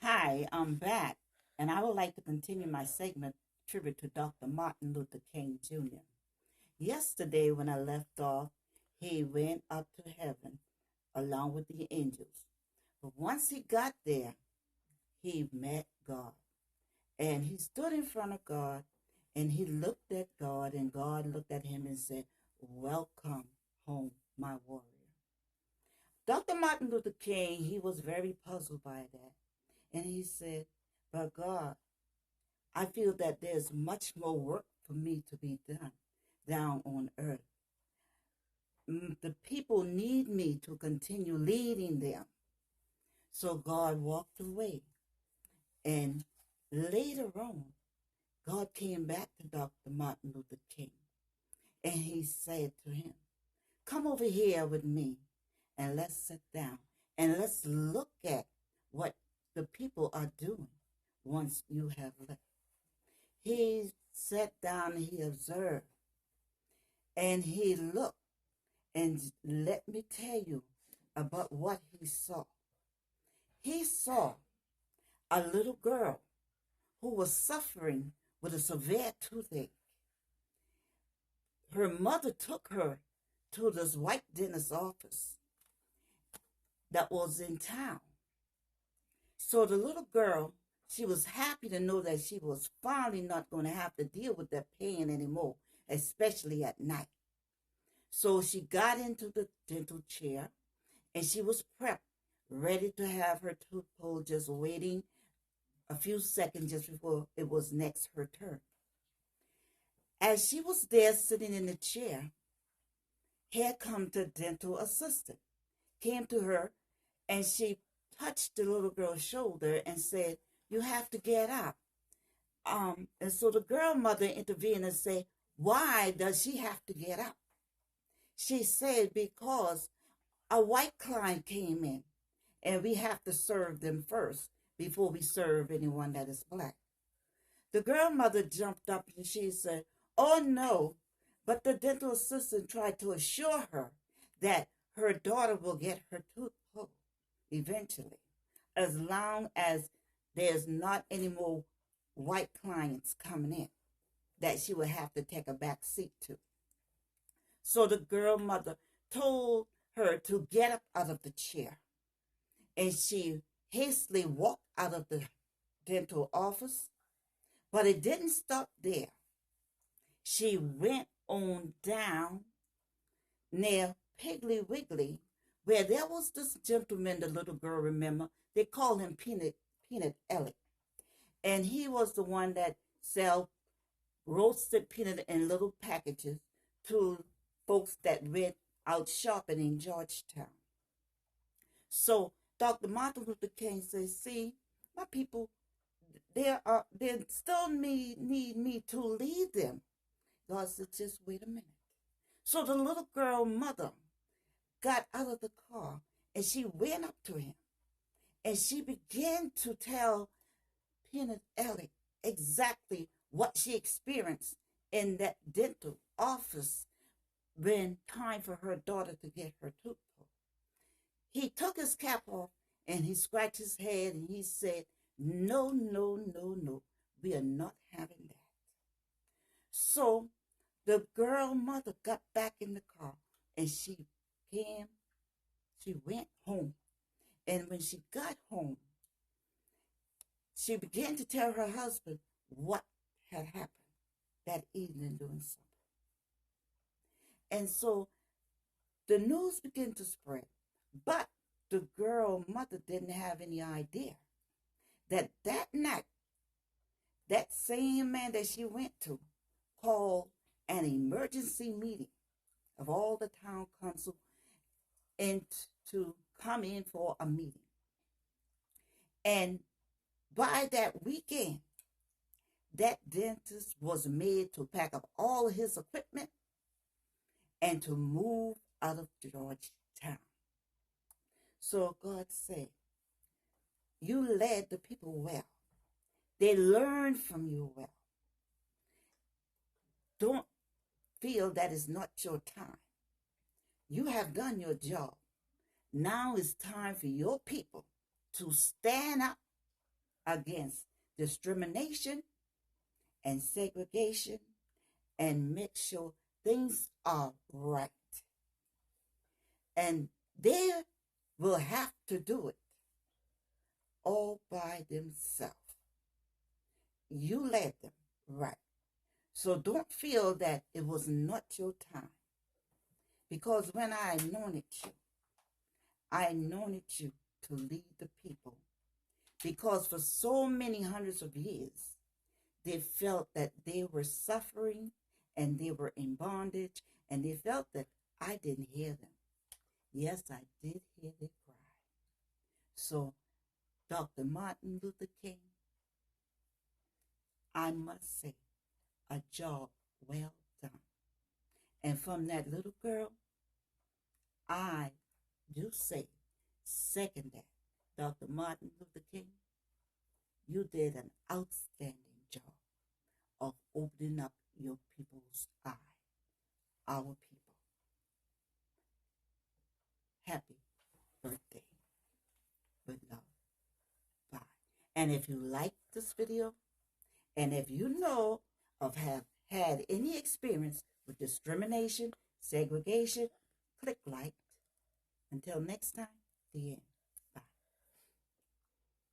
Hi, I'm back, and I would like to continue my segment tribute to Dr. Martin Luther King Jr. Yesterday, when I left off, he went up to heaven along with the angels. But once he got there, he met God. And he stood in front of God, and he looked at God, and God looked at him and said, "Welcome home, my warrior." Dr. Martin Luther King, he was very puzzled by that. And he said, "But God, I feel that there's much more work for me to be done down on earth. The people need me to continue leading them." So God walked away. And later on, God came back to Dr. Martin Luther King and he said to him, "Come over here with me and let's sit down and let's look at what the people are doing once you have left." He sat down and he observed and he looked, and let me tell you about what he saw. He saw a little girl who was suffering with a severe toothache. Her mother took her to this white dentist's office that was in town. So the little girl, she was happy to know that she was finally not going to have to deal with that pain anymore, especially at night. So she got into the dental chair and she was prepped, ready to have her tooth pulled, just waiting a few seconds just before it was next her turn. As she was there sitting in the chair, here come the dental assistant, came to her, and she touched the little girl's shoulder and said, "You have to get up." And so the girl mother intervened and said, "Why does she have to get up?" She said, "Because a white client came in and we have to serve them first before we serve anyone that is black." The girl mother jumped up and she said, "Oh no," but the dental assistant tried to assure her that her daughter will get her tooth pulled eventually, as long as there's not any more white clients coming in that she would have to take a back seat to. So the girl mother told her to get up out of the chair, and she hastily walked out of the dental office. But it didn't stop there. She went on down near Piggly Wiggly, where there was this gentleman, the little girl remember, they called him Peanut Alec. And he was the one that sell roasted peanut in little packages to folks that went out shopping in Georgetown. So Dr. Martin Luther King says, "See, my people, they still need me to lead them." God said, "Just wait a minute." So the little girl mother got out of the car and she went up to him and she began to tell Peanut Alec exactly what she experienced in that dental office when time for her daughter to get her tooth pulled. He took his cap off and he scratched his head and he said, "No, no, no, no, we are not having that." So the girl mother got back in the car and came, she went home. And when she got home, she began to tell her husband what had happened that evening during supper. And so the news began to spread. But the girl mother didn't have any idea that that night, that same man that she went to called an emergency meeting of all the town council and to come in for a meeting. And by that weekend, that dentist was made to pack up all his equipment and to move out of Georgetown. So God said, "You led the people well. They learned from you well. Don't feel that it's not your time. You have done your job. Now it's time for your people to stand up against discrimination and segregation and make sure things are right. And they will have to do it all by themselves. You led them, right? So don't feel that it was not your time. Because when I anointed you to lead the people. Because for so many hundreds of years, they felt that they were suffering and they were in bondage, and they felt that I didn't hear them. Yes, I did hear their cry. So, Dr. Martin Luther King, I must say, a job well done. And from that little girl, I do say, second that, Dr. Martin Luther King, you did an outstanding job of opening up your people's eye, our people. Happy birthday with love. Bye. And if you like this video, and if you know of have had any experience with discrimination, segregation, click like. Until next time, the end.